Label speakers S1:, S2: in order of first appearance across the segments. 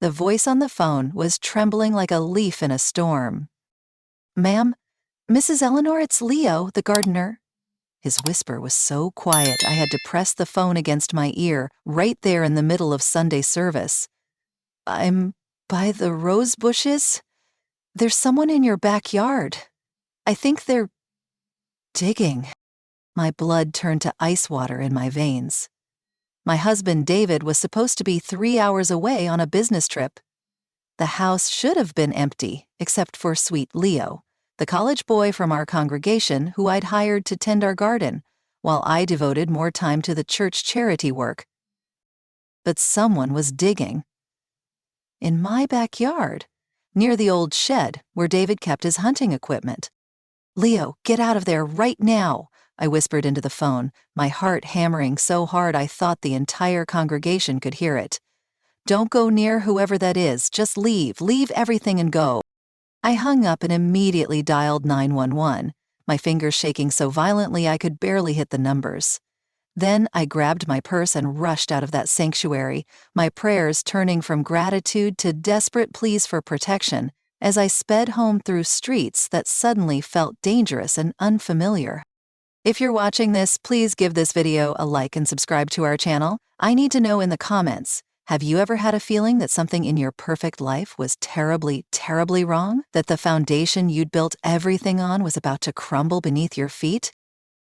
S1: The voice on the phone was trembling like a leaf in a storm. "Ma'am, Mrs. Eleanor, it's Leo, the gardener." His whisper was so quiet I had to press the phone against my ear right there in the middle of Sunday service. "I'm by the rose bushes. There's someone in your backyard. I think they're digging." My blood turned to ice water in my veins. My husband David was supposed to be 3 hours away on a business trip. The house should have been empty, except for sweet Leo, the college boy from our congregation who I'd hired to tend our garden, while I devoted more time to the church charity work. But someone was digging. In my backyard, near the old shed where David kept his hunting equipment. "Leo, get out of there right now," I whispered into the phone, my heart hammering so hard I thought the entire congregation could hear it. "Don't go near whoever that is, just leave everything and go." I hung up and immediately dialed 911, my fingers shaking so violently I could barely hit the numbers. Then I grabbed my purse and rushed out of that sanctuary, my prayers turning from gratitude to desperate pleas for protection as I sped home through streets that suddenly felt dangerous and unfamiliar. If you're watching this, please give this video a like and subscribe to our channel. I need to know in the comments, have you ever had a feeling that something in your perfect life was terribly, terribly wrong? That the foundation you'd built everything on was about to crumble beneath your feet?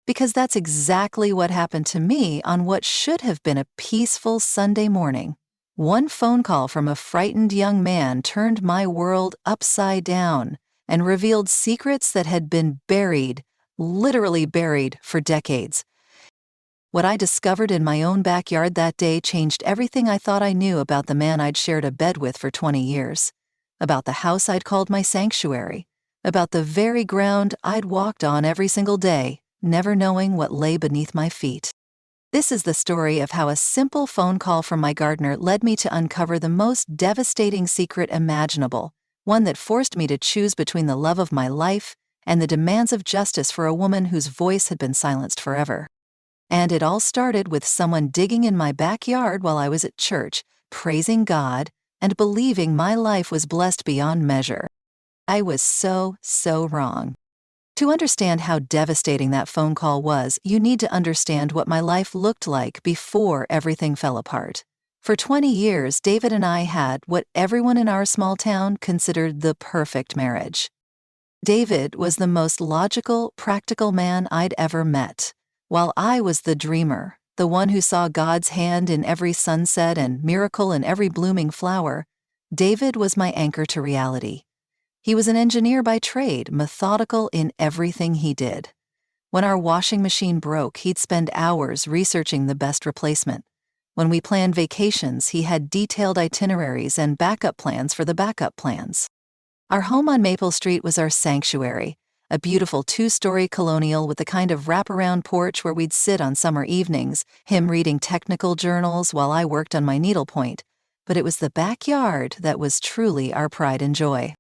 S1: Because that's exactly what happened to me on what should have been a peaceful Sunday morning. One phone call from a frightened young man turned my world upside down and revealed secrets that had been buried, literally buried, for decades. What I discovered in my own backyard that day changed everything I thought I knew about the man I'd shared a bed with for 20 years, about the house I'd called my sanctuary, about the very ground I'd walked on every single day, never knowing what lay beneath my feet. This is the story of how a simple phone call from my gardener led me to uncover the most devastating secret imaginable, one that forced me to choose between the love of my life and the demands of justice for a woman whose voice had been silenced forever. And it all started with someone digging in my backyard while I was at church, praising God and believing my life was blessed beyond measure. I was so wrong. To understand how devastating that phone call was, you need to understand what my life looked like before everything fell apart. For 20 years, David and I had what everyone in our small town considered the perfect marriage. David was the most logical, practical man I'd ever met, while I was the dreamer, the one who saw God's hand in every sunset and miracle in every blooming flower. David was my anchor to reality. He was an engineer by trade, methodical in everything he did. When our washing machine broke, he'd spend hours researching the best replacement. When we planned vacations, he had detailed itineraries and backup plans for the backup plans. Our home on Maple Street was our sanctuary, a beautiful 2-story colonial with the kind of wraparound porch where we'd sit on summer evenings, him reading technical journals while I worked on my needlepoint. But it was the backyard that was truly our pride and joy.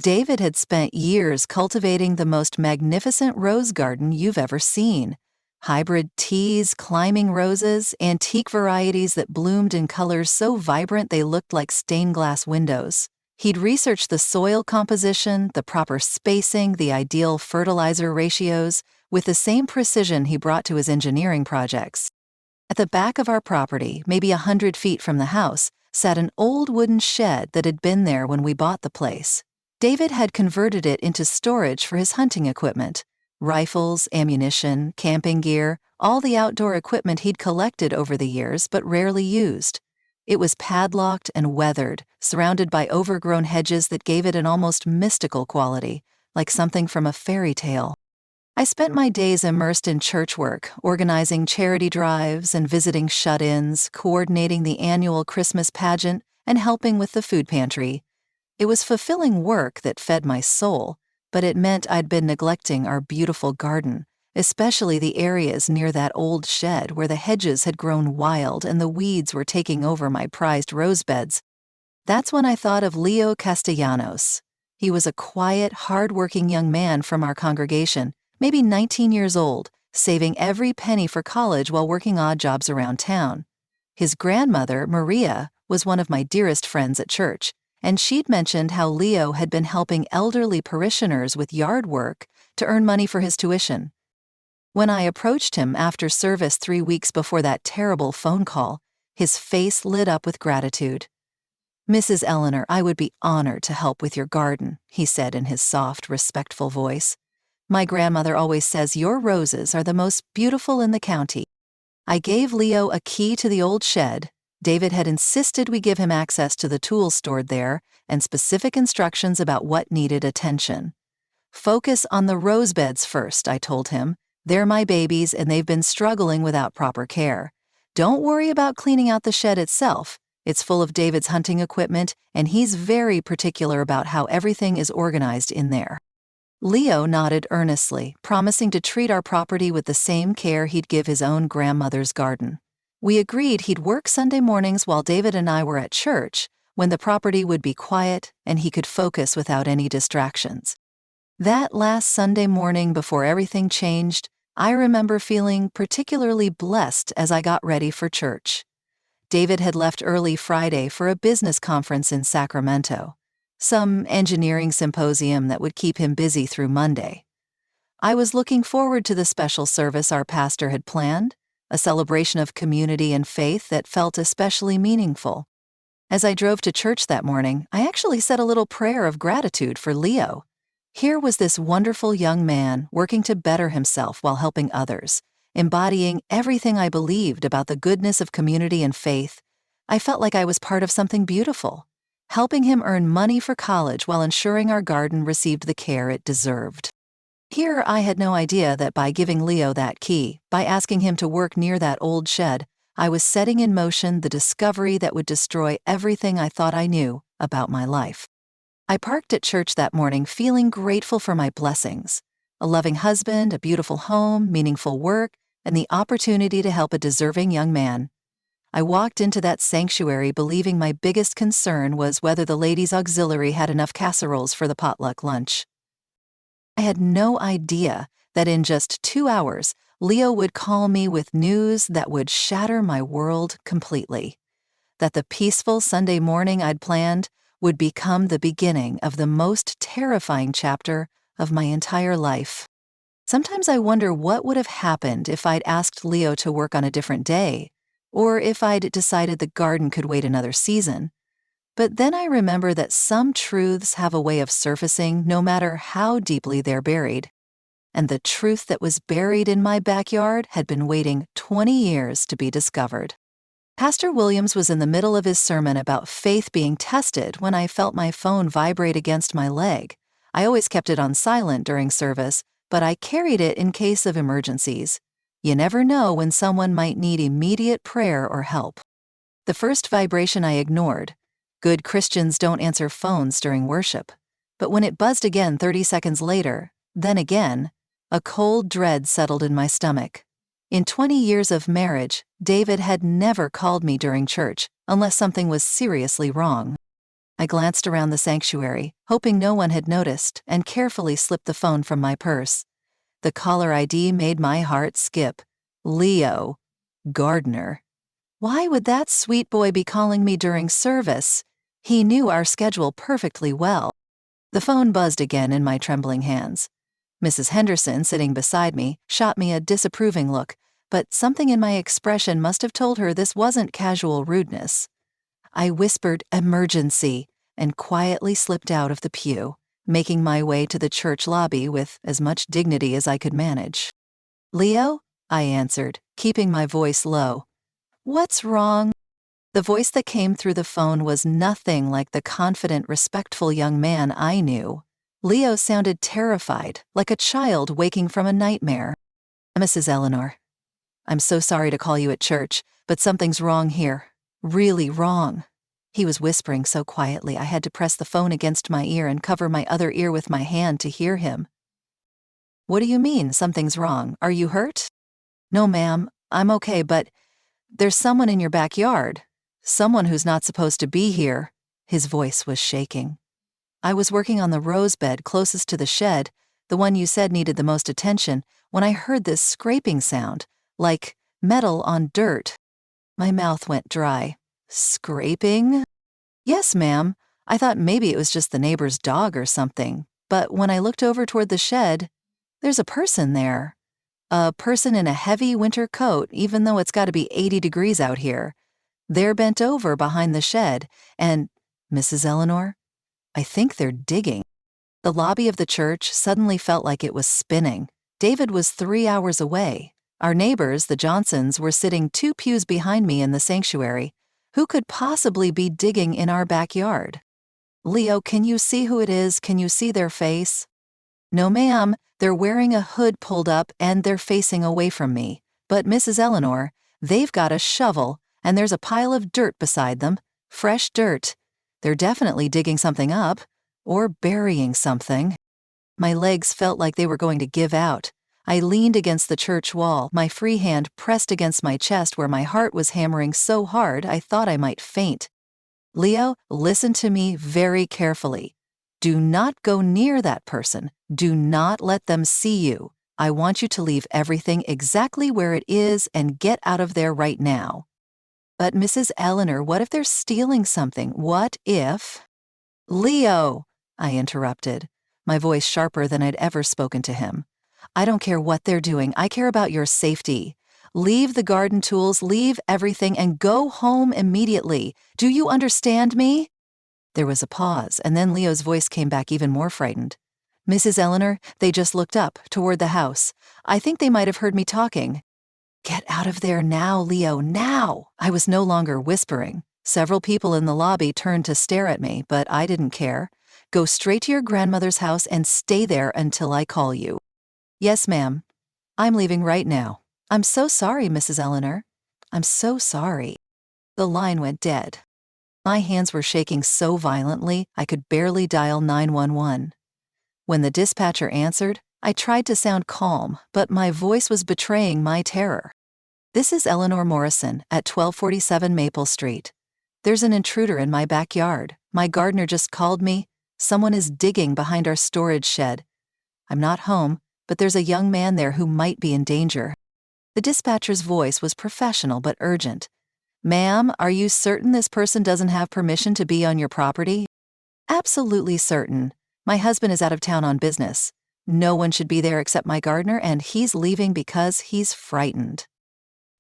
S1: David had spent years cultivating the most magnificent rose garden you've ever seen. Hybrid teas, climbing roses, antique varieties that bloomed in colors so vibrant they looked like stained glass windows. He'd researched the soil composition, the proper spacing, the ideal fertilizer ratios, with the same precision he brought to his engineering projects. At the back of our property, maybe 100 feet from the house, sat an old wooden shed that had been there when we bought the place. David had converted it into storage for his hunting equipment. Rifles, ammunition, camping gear, all the outdoor equipment he'd collected over the years but rarely used. It was padlocked and weathered, surrounded by overgrown hedges that gave it an almost mystical quality, like something from a fairy tale. I spent my days immersed in church work, organizing charity drives and visiting shut-ins, coordinating the annual Christmas pageant, and helping with the food pantry. It was fulfilling work that fed my soul, but it meant I'd been neglecting our beautiful garden, especially the areas near that old shed where the hedges had grown wild and the weeds were taking over my prized rose beds. That's when I thought of Leo Castellanos. He was a quiet, hard-working young man from our congregation, maybe 19 years old, saving every penny for college while working odd jobs around town. His grandmother, Maria, was one of my dearest friends at church, and she'd mentioned how Leo had been helping elderly parishioners with yard work to earn money for his tuition. When I approached him after service 3 weeks before that terrible phone call, his face lit up with gratitude. "Mrs. Eleanor, I would be honored to help with your garden," he said in his soft, respectful voice. "My grandmother always says your roses are the most beautiful in the county." I gave Leo a key to the old shed. David had insisted we give him access to the tools stored there and specific instructions about what needed attention. "Focus on the rose beds first," I told him. "They're my babies and they've been struggling without proper care. Don't worry about cleaning out the shed itself. It's full of David's hunting equipment, and he's very particular about how everything is organized in there." Leo nodded earnestly, promising to treat our property with the same care he'd give his own grandmother's garden. We agreed he'd work Sunday mornings while David and I were at church, when the property would be quiet and he could focus without any distractions. That last Sunday morning before everything changed, I remember feeling particularly blessed as I got ready for church. David had left early Friday for a business conference in Sacramento, some engineering symposium that would keep him busy through Monday. I was looking forward to the special service our pastor had planned, a celebration of community and faith that felt especially meaningful. As I drove to church that morning, I actually said a little prayer of gratitude for Leo. Here was this wonderful young man working to better himself while helping others, embodying everything I believed about the goodness of community and faith. I felt like I was part of something beautiful, helping him earn money for college while ensuring our garden received the care it deserved. Here I had no idea that by giving Leo that key, by asking him to work near that old shed, I was setting in motion the discovery that would destroy everything I thought I knew about my life. I parked at church that morning feeling grateful for my blessings: a loving husband, a beautiful home, meaningful work, and the opportunity to help a deserving young man. I walked into that sanctuary believing my biggest concern was whether the ladies' auxiliary had enough casseroles for the potluck lunch. I had no idea that in just 2 hours, Leo would call me with news that would shatter my world completely. That the peaceful Sunday morning I'd planned would become the beginning of the most terrifying chapter of my entire life. Sometimes I wonder what would have happened if I'd asked Leo to work on a different day, or if I'd decided the garden could wait another season. But then I remember that some truths have a way of surfacing no matter how deeply they're buried. And the truth that was buried in my backyard had been waiting 20 years to be discovered. Pastor Williams was in the middle of his sermon about faith being tested when I felt my phone vibrate against my leg. I always kept it on silent during service, but I carried it in case of emergencies. You never know when someone might need immediate prayer or help. The first vibration I ignored. Good Christians don't answer phones during worship. But when it buzzed again 30 seconds later, then again, a cold dread settled in my stomach. In 20 years of marriage, David had never called me during church unless something was seriously wrong. I glanced around the sanctuary, hoping no one had noticed, and carefully slipped the phone from my purse. The caller ID made my heart skip. Leo, gardener. Why would that sweet boy be calling me during service? He knew our schedule perfectly well. The phone buzzed again in my trembling hands. Mrs. Henderson, sitting beside me, shot me a disapproving look, but something in my expression must have told her this wasn't casual rudeness. I whispered "emergency" and quietly slipped out of the pew, making my way to the church lobby with as much dignity as I could manage. "Leo?" I answered, keeping my voice low. "What's wrong?" The voice that came through the phone was nothing like the confident, respectful young man I knew. Leo sounded terrified, like a child waking from a nightmare. "Mrs. Eleanor, I'm so sorry to call you at church, but something's wrong here. Really wrong." He was whispering so quietly I had to press the phone against my ear and cover my other ear with my hand to hear him. "What do you mean, something's wrong? Are you hurt?" "No, ma'am, I'm okay, but there's someone in your backyard. Someone who's not supposed to be here." His voice was shaking. "I was working on the rose bed closest to the shed, the one you said needed the most attention, when I heard this scraping sound, like metal on dirt." My mouth went dry. Scraping? Yes, ma'am. I thought maybe it was just the neighbor's dog or something. But when I looked over toward the shed, there's a person there. A person in a heavy winter coat, even though it's got to be 80 degrees out here. They're bent over behind the shed, and, Mrs. Eleanor, I think they're digging. The lobby of the church suddenly felt like it was spinning. David was 3 hours away. Our neighbors, the Johnsons, were sitting 2 pews behind me in the sanctuary. Who could possibly be digging in our backyard? Leo, can you see who it is? Can you see their face? No, ma'am. They're wearing a hood pulled up and they're facing away from me. But Mrs. Eleanor, they've got a shovel and there's a pile of dirt beside them. Fresh dirt. They're definitely digging something up. Or burying something. My legs felt like they were going to give out. I leaned against the church wall, my free hand pressed against my chest where my heart was hammering so hard I thought I might faint. Leo, listen to me very carefully. Do not go near that person. Do not let them see you. I want you to leave everything exactly where it is and get out of there right now. But Mrs. Eleanor, what if they're stealing something? What if... Leo, I interrupted, my voice sharper than I'd ever spoken to him. I don't care what they're doing. I care about your safety. Leave the garden tools, leave everything, and go home immediately. Do you understand me? There was a pause, and then Leo's voice came back even more frightened. Mrs. Eleanor, they just looked up, toward the house. I think they might have heard me talking. Get out of there now, Leo, now! I was no longer whispering. Several people in the lobby turned to stare at me, but I didn't care. Go straight to your grandmother's house and stay there until I call you. Yes, ma'am. I'm leaving right now. I'm so sorry, Mrs. Eleanor. I'm so sorry. The line went dead. My hands were shaking so violently I could barely dial 911. When the dispatcher answered, I tried to sound calm, but my voice was betraying my terror. This is Eleanor Morrison at 1247 Maple Street. There's an intruder in my backyard. My gardener just called me. Someone is digging behind our storage shed. I'm not home, but there's a young man there who might be in danger. The dispatcher's voice was professional but urgent. Ma'am, are you certain this person doesn't have permission to be on your property? Absolutely certain. My husband is out of town on business. No one should be there except my gardener, and he's leaving because he's frightened.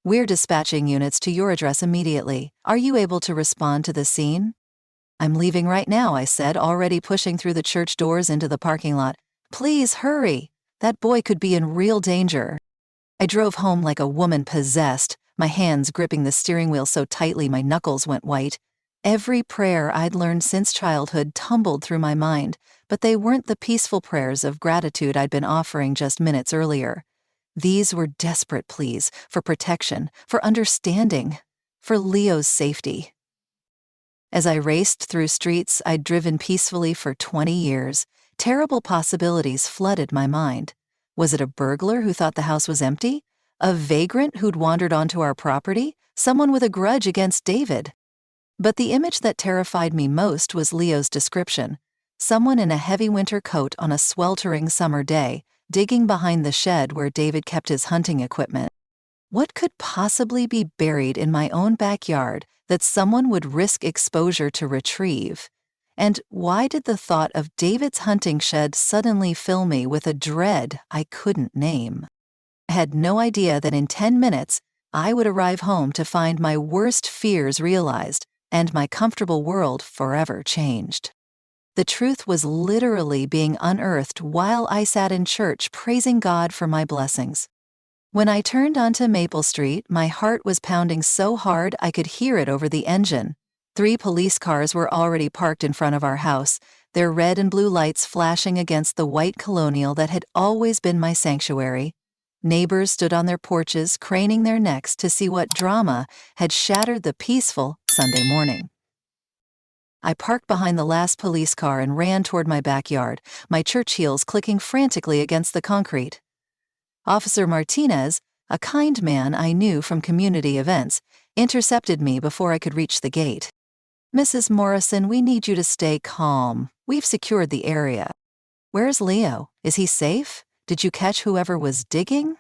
S1: We're dispatching units to your address immediately. Are you able to respond to the scene? I'm leaving right now, I said, already pushing through the church doors into the parking lot. Please hurry. That boy could be in real danger. I drove home like a woman possessed, my hands gripping the steering wheel so tightly my knuckles went white. Every prayer I'd learned since childhood tumbled through my mind, but they weren't the peaceful prayers of gratitude I'd been offering just minutes earlier. These were desperate pleas for protection, for understanding, for Leo's safety. As I raced through streets I'd driven peacefully for 20 years, terrible possibilities flooded my mind. Was it a burglar who thought the house was empty? A vagrant who'd wandered onto our property? Someone with a grudge against David? But the image that terrified me most was Leo's description. Someone in a heavy winter coat on a sweltering summer day, digging behind the shed where David kept his hunting equipment. What could possibly be buried in my own backyard that someone would risk exposure to retrieve? And why did the thought of David's hunting shed suddenly fill me with a dread I couldn't name? I had no idea that in 10 minutes I would arrive home to find my worst fears realized and my comfortable world forever changed. The truth was literally being unearthed while I sat in church praising God for my blessings. When I turned onto Maple Street, my heart was pounding so hard I could hear it over the engine. 3 police cars were already parked in front of our house, their red and blue lights flashing against the white colonial that had always been my sanctuary. Neighbors stood on their porches, craning their necks to see what drama had shattered the peaceful Sunday morning. I parked behind the last police car and ran toward my backyard, my church heels clicking frantically against the concrete. Officer Martinez, a kind man I knew from community events, intercepted me before I could reach the gate. Mrs. Morrison, we need you to stay calm. We've secured the area. Where's Leo? Is he safe? Did you catch whoever was digging?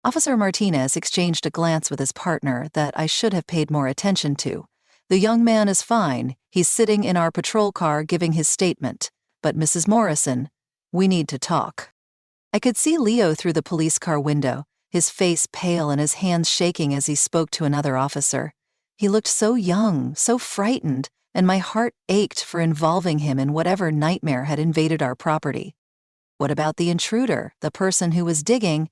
S1: Officer Martinez exchanged a glance with his partner that I should have paid more attention to. The young man is fine. He's sitting in our patrol car giving his statement. But Mrs. Morrison, we need to talk." I could see Leo through the police car window, his face pale and his hands shaking as he spoke to another officer. He looked so young, so frightened, and my heart ached for involving him in whatever nightmare had invaded our property. "What about the intruder, the person who was digging?"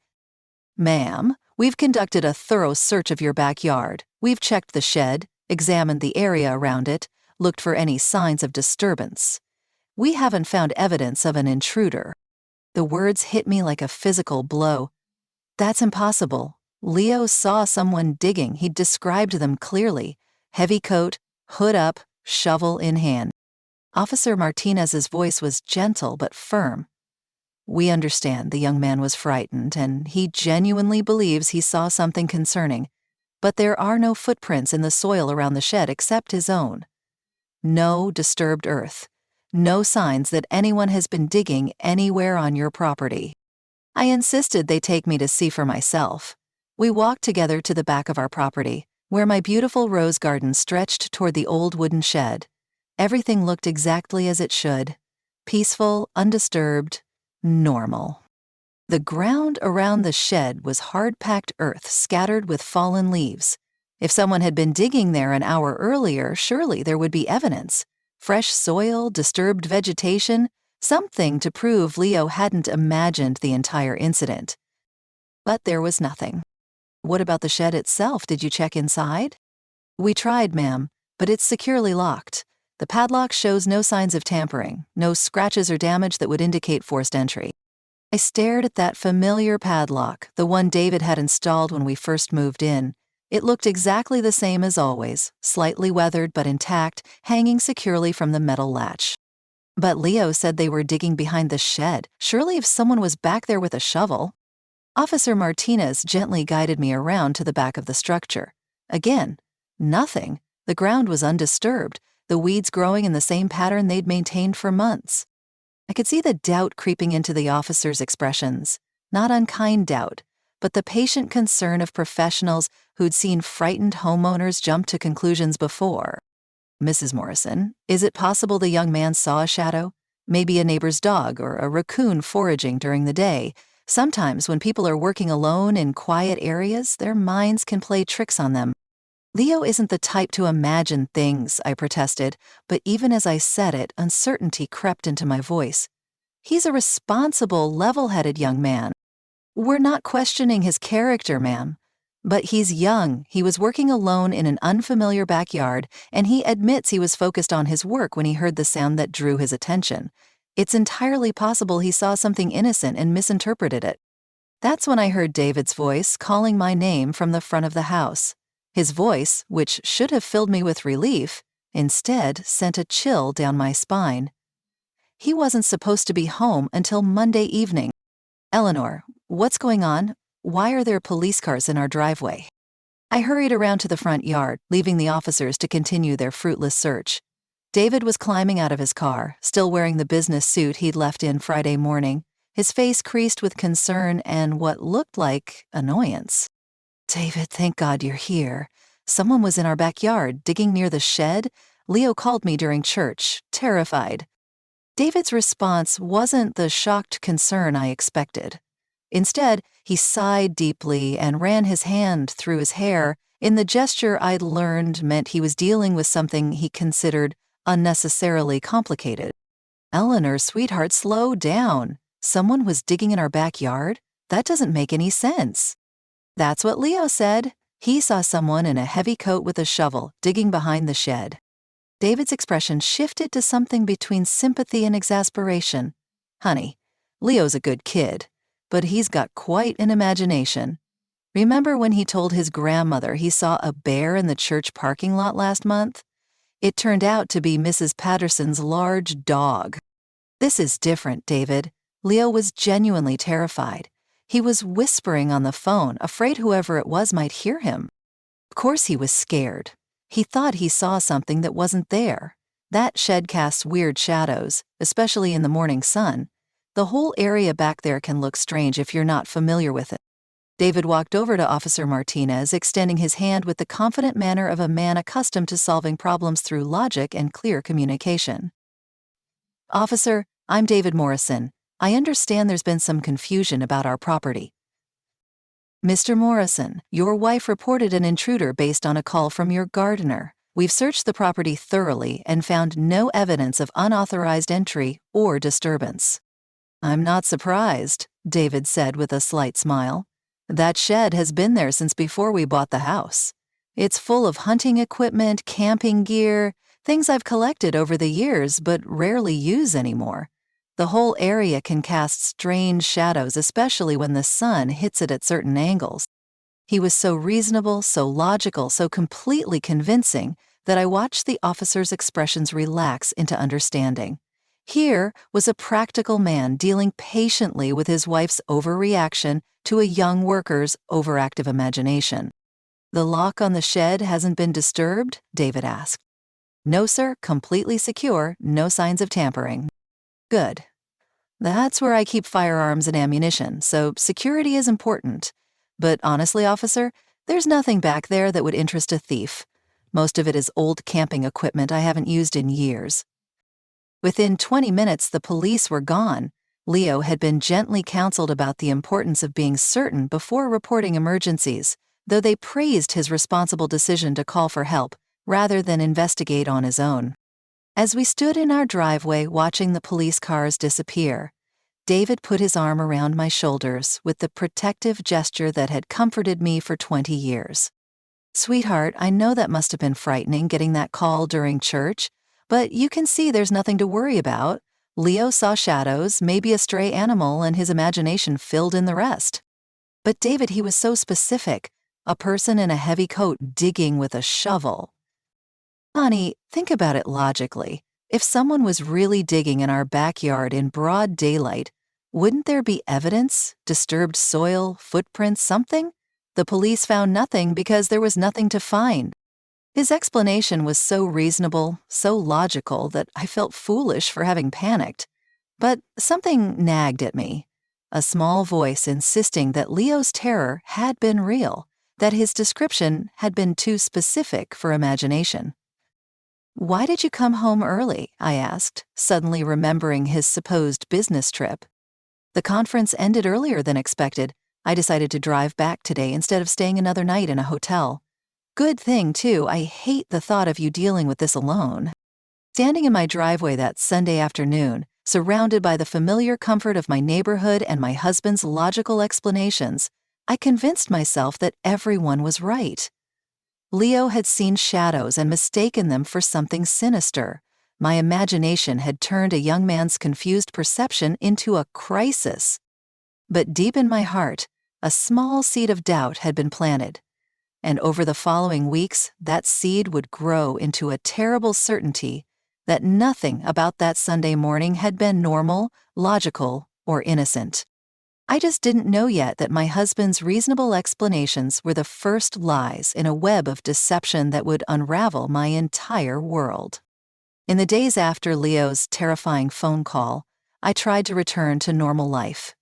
S1: "Ma'am, we've conducted a thorough search of your backyard. We've checked the shed, examined the area around it, looked for any signs of disturbance. We haven't found evidence of an intruder." The words hit me like a physical blow. "That's impossible. Leo saw someone digging. He described them clearly. Heavy coat, hood up, shovel in hand." Officer Martinez's voice was gentle but firm. "We understand the young man was frightened, and he genuinely believes he saw something concerning, but there are no footprints in the soil around the shed except his own. No disturbed earth. No signs that anyone has been digging anywhere on your property." I insisted they take me to see for myself. We walked together to the back of our property, where my beautiful rose garden stretched toward the old wooden shed. Everything looked exactly as it should. Peaceful, undisturbed, normal. The ground around the shed was hard-packed earth scattered with fallen leaves. If someone had been digging there an hour earlier, surely there would be evidence. Fresh soil, disturbed vegetation, something to prove Leo hadn't imagined the entire incident. But there was nothing. "What about the shed itself? Did you check inside?" "We tried, ma'am, but it's securely locked. The padlock shows no signs of tampering, no scratches or damage that would indicate forced entry." I stared at that familiar padlock, the one David had installed when we first moved in. It looked exactly the same as always, slightly weathered but intact, hanging securely from the metal latch. "But Leo said they were digging behind the shed. Surely if someone was back there with a shovel." Officer Martinez gently guided me around to the back of the structure. Again, nothing. The ground was undisturbed, the weeds growing in the same pattern they'd maintained for months. I could see the doubt creeping into the officer's expressions. Not unkind doubt, but the patient concern of professionals who'd seen frightened homeowners jump to conclusions before. "Mrs. Morrison, is it possible the young man saw a shadow? Maybe a neighbor's dog or a raccoon foraging during the day. Sometimes when people are working alone in quiet areas, their minds can play tricks on them." "Leo isn't the type to imagine things," I protested, but even as I said it, uncertainty crept into my voice. "He's a responsible, level-headed young man. We're not questioning his character, ma'am. But he's young, he was working alone in an unfamiliar backyard, and he admits he was focused on his work when he heard the sound that drew his attention. It's entirely possible he saw something innocent and misinterpreted it." That's when I heard David's voice calling my name from the front of the house. His voice, which should have filled me with relief, instead sent a chill down my spine. He wasn't supposed to be home until Monday evening. "Eleanor, what's going on? Why are there police cars in our driveway?" I hurried around to the front yard, leaving the officers to continue their fruitless search. David was climbing out of his car, still wearing the business suit he'd left in Friday morning, his face creased with concern and what looked like annoyance. "David, thank God you're here. Someone was in our backyard, digging near the shed. Leo called me during church, terrified." David's response wasn't the shocked concern I expected. Instead, he sighed deeply and ran his hand through his hair in the gesture I'd learned meant he was dealing with something he considered unnecessarily complicated. "Eleanor, sweetheart, slow down. Someone was digging in our backyard? That doesn't make any sense." "That's what Leo said. He saw someone in a heavy coat with a shovel digging behind the shed." David's expression shifted to something between sympathy and exasperation. "Honey, Leo's a good kid, but he's got quite an imagination. Remember when he told his grandmother he saw a bear in the church parking lot last month? It turned out to be Mrs. Patterson's large dog." "This is different, David." Leo was genuinely terrified. He was whispering on the phone, afraid whoever it was might hear him. Of course he was scared. He thought he saw something that wasn't there. That shed casts weird shadows, especially in the morning sun. The whole area back there can look strange if you're not familiar with it. David walked over to Officer Martinez, extending his hand with the confident manner of a man accustomed to solving problems through logic and clear communication. "Officer, I'm David Morrison. I understand there's been some confusion about our property." "Mr. Morrison, your wife reported an intruder based on a call from your gardener. We've searched the property thoroughly and found no evidence of unauthorized entry or disturbance." "I'm not surprised," David said with a slight smile. "That shed has been there since before we bought the house. It's full of hunting equipment, camping gear, things I've collected over the years but rarely use anymore. The whole area can cast strange shadows, especially when the sun hits it at certain angles." He was so reasonable, so logical, so completely convincing that I watched the officer's expressions relax into understanding. Here was a practical man dealing patiently with his wife's overreaction to a young worker's overactive imagination. "The lock on the shed hasn't been disturbed?" David asked. "No, sir, completely secure, no signs of tampering." "Good. That's where I keep firearms and ammunition, so security is important. But honestly, officer, there's nothing back there that would interest a thief. Most of it is old camping equipment I haven't used in years." Within 20 minutes, the police were gone. Leo had been gently counseled about the importance of being certain before reporting emergencies, though they praised his responsible decision to call for help rather than investigate on his own. As we stood in our driveway watching the police cars disappear, David put his arm around my shoulders with the protective gesture that had comforted me for 20 years. "Sweetheart, I know that must have been frightening getting that call during church, but you can see there's nothing to worry about. Leo saw shadows, maybe a stray animal, and his imagination filled in the rest." "But David, he was so specific. A person in a heavy coat digging with a shovel." "Honey, think about it logically. If someone was really digging in our backyard in broad daylight, wouldn't there be evidence, disturbed soil, footprints, something? The police found nothing because there was nothing to find." His explanation was so reasonable, so logical, that I felt foolish for having panicked. But something nagged at me. A small voice insisting that Leo's terror had been real, that his description had been too specific for imagination. "Why did you come home early?" I asked, suddenly remembering his supposed business trip. "The conference ended earlier than expected. I decided to drive back today instead of staying another night in a hotel. Good thing, too, I hate the thought of you dealing with this alone." Standing in my driveway that Sunday afternoon, surrounded by the familiar comfort of my neighborhood and my husband's logical explanations, I convinced myself that everyone was right. Leo had seen shadows and mistaken them for something sinister. My imagination had turned a young man's confused perception into a crisis. But deep in my heart, a small seed of doubt had been planted. And over the following weeks, that seed would grow into a terrible certainty that nothing about that Sunday morning had been normal, logical, or innocent. I just didn't know yet that my husband's reasonable explanations were the first lies in a web of deception that would unravel my entire world. In the days after Leo's terrifying phone call, I tried to return to normal life.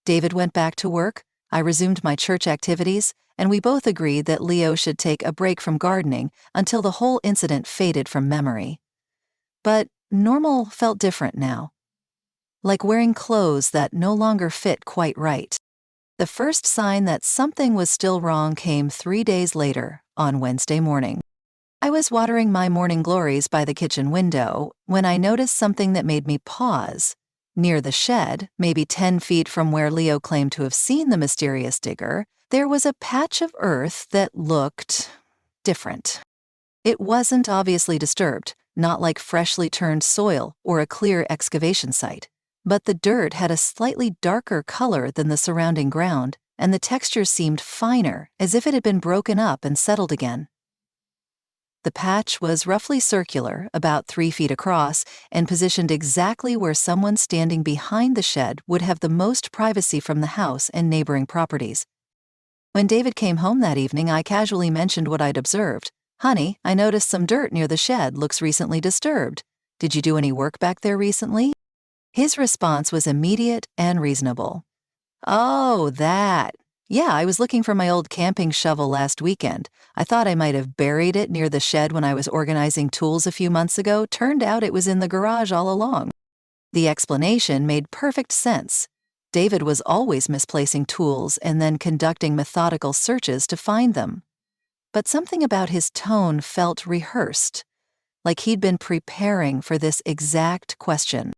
S1: David went back to work, I resumed my church activities, and we both agreed that Leo should take a break from gardening until the whole incident faded from memory. But normal felt different now. Like wearing clothes that no longer fit quite right. The first sign that something was still wrong came 3 days later, on Wednesday morning. I was watering my morning glories by the kitchen window when I noticed something that made me pause. Near the shed, maybe 10 feet from where Leo claimed to have seen the mysterious digger, there was a patch of earth that looked different. It wasn't obviously disturbed, not like freshly turned soil or a clear excavation site. But the dirt had a slightly darker color than the surrounding ground, and the texture seemed finer, as if it had been broken up and settled again. The patch was roughly circular, about 3 feet across, and positioned exactly where someone standing behind the shed would have the most privacy from the house and neighboring properties. When David came home that evening, I casually mentioned what I'd observed. "Honey, I noticed some dirt near the shed looks recently disturbed. Did you do any work back there recently?" His response was immediate and reasonable. "Oh, that. Yeah, I was looking for my old camping shovel last weekend. I thought I might have buried it near the shed when I was organizing tools a few months ago. Turned out it was in the garage all along. The explanation made perfect sense. David was always misplacing tools and then conducting methodical searches to find them. But something about his tone felt rehearsed, like he'd been preparing for this exact question.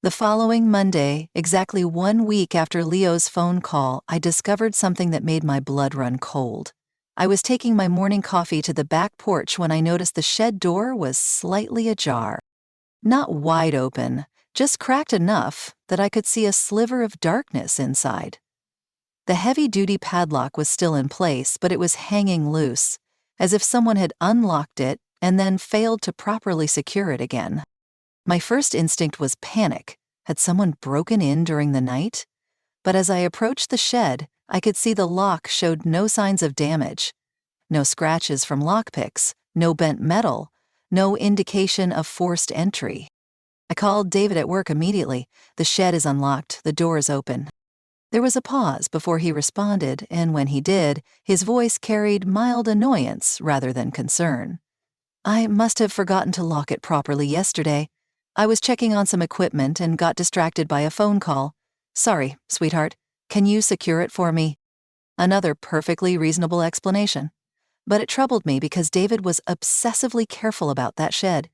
S1: The following Monday, exactly 1 week after Leo's phone call, I discovered something that made my blood run cold. I was taking my morning coffee to the back porch when I noticed the shed door was slightly ajar. Not wide open, just cracked enough that I could see a sliver of darkness inside. The heavy-duty padlock was still in place, but it was hanging loose, as if someone had unlocked it and then failed to properly secure it again. My first instinct was panic. Had someone broken in during the night? But as I approached the shed, I could see the lock showed no signs of damage. No scratches from lockpicks, no bent metal, no indication of forced entry. I called David at work immediately. The shed is unlocked, the door is open. There was a pause before he responded, and when he did, his voice carried mild annoyance rather than concern. I must have forgotten to lock it properly yesterday. I was checking on some equipment and got distracted by a phone call. Sorry, sweetheart. Can you secure it for me? Another perfectly reasonable explanation. But it troubled me because David was obsessively careful about that shed.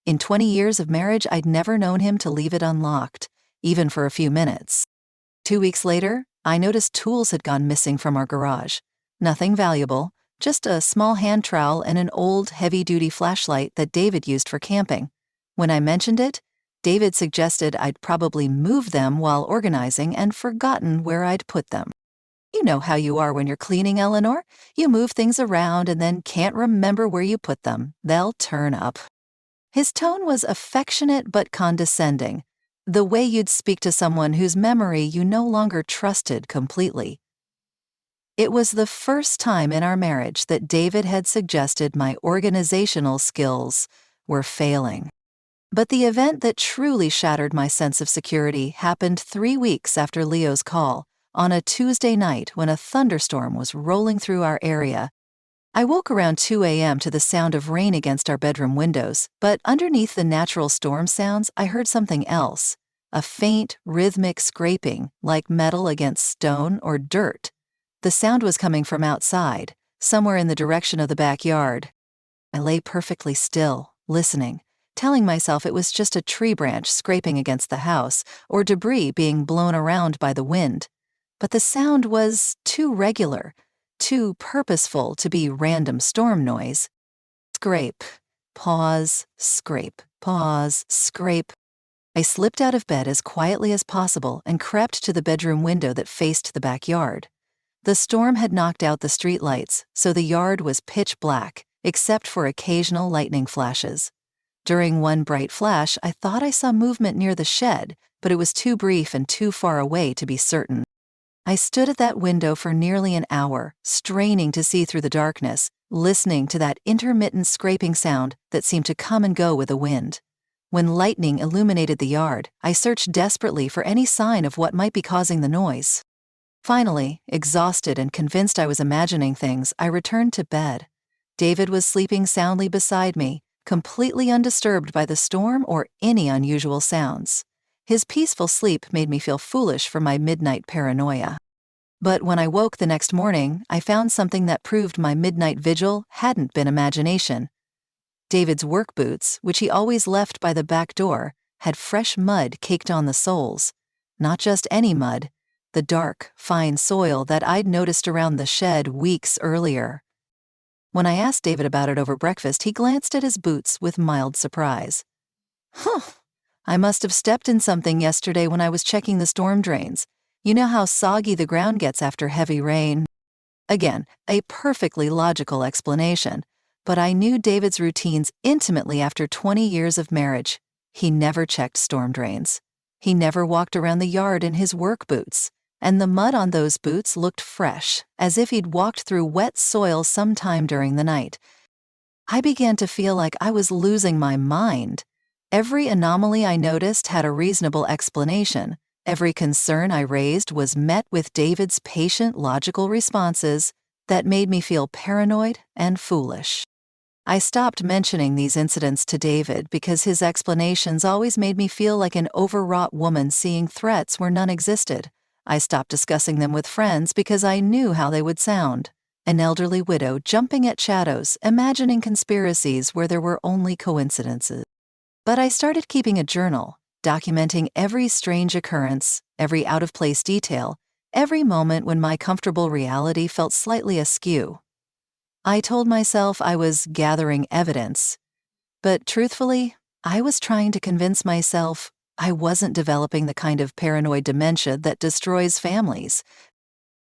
S1: In 20 years of marriage, I'd never known him to leave it unlocked, even for a few minutes. 2 weeks later, I noticed tools had gone missing from our garage. Nothing valuable, just a small hand trowel and an old, heavy-duty flashlight that David used for camping. When I mentioned it, David suggested I'd probably moved them while organizing and forgotten where I'd put them. You know how you are when you're cleaning, Eleanor. You move things around and then can't remember where you put them. They'll turn up. His tone was affectionate but condescending, the way you'd speak to someone whose memory you no longer trusted completely. It was the first time in our marriage that David had suggested my organizational skills were failing. But the event that truly shattered my sense of security happened 3 weeks after Leo's call, on a Tuesday night when a thunderstorm was rolling through our area. I woke around 2 a.m. to the sound of rain against our bedroom windows, but underneath the natural storm sounds, I heard something else, a faint, rhythmic scraping, like metal against stone or dirt. The sound was coming from outside, somewhere in the direction of the backyard. I lay perfectly still, listening, telling myself it was just a tree branch scraping against the house or debris being blown around by the wind. But the sound was too regular, too purposeful to be random storm noise. Scrape, pause, scrape, pause, scrape. I slipped out of bed as quietly as possible and crept to the bedroom window that faced the backyard. The storm had knocked out the streetlights, so the yard was pitch black, except for occasional lightning flashes. During one bright flash, I thought I saw movement near the shed, but it was too brief and too far away to be certain. I stood at that window for nearly an hour, straining to see through the darkness, listening to that intermittent scraping sound that seemed to come and go with the wind. When lightning illuminated the yard, I searched desperately for any sign of what might be causing the noise. Finally, exhausted and convinced I was imagining things, I returned to bed. David was sleeping soundly beside me, completely undisturbed by the storm or any unusual sounds. His peaceful sleep made me feel foolish for my midnight paranoia. But when I woke the next morning, I found something that proved my midnight vigil hadn't been imagination. David's work boots, which he always left by the back door, had fresh mud caked on the soles. Not just any mud, the dark, fine soil that I'd noticed around the shed weeks earlier. When I asked David about it over breakfast, he glanced at his boots with mild surprise. Huh, I must have stepped in something yesterday when I was checking the storm drains. You know how soggy the ground gets after heavy rain. Again, a perfectly logical explanation, but I knew David's routines intimately after 20 years of marriage. He never checked storm drains. He never walked around the yard in his work boots, and the mud on those boots looked fresh, as if he'd walked through wet soil sometime during the night. I began to feel like I was losing my mind. Every anomaly I noticed had a reasonable explanation, Every concern I raised was met with David's patient, logical responses that made me feel paranoid and foolish. I stopped mentioning these incidents to David because his explanations always made me feel like an overwrought woman seeing threats where none existed. I stopped discussing them with friends because I knew how they would sound. An elderly widow jumping at shadows, imagining conspiracies where there were only coincidences. But I started keeping a journal, documenting every strange occurrence, every out-of-place detail, every moment when my comfortable reality felt slightly askew. I told myself I was gathering evidence, but truthfully, I was trying to convince myself I wasn't developing the kind of paranoid dementia that destroys families.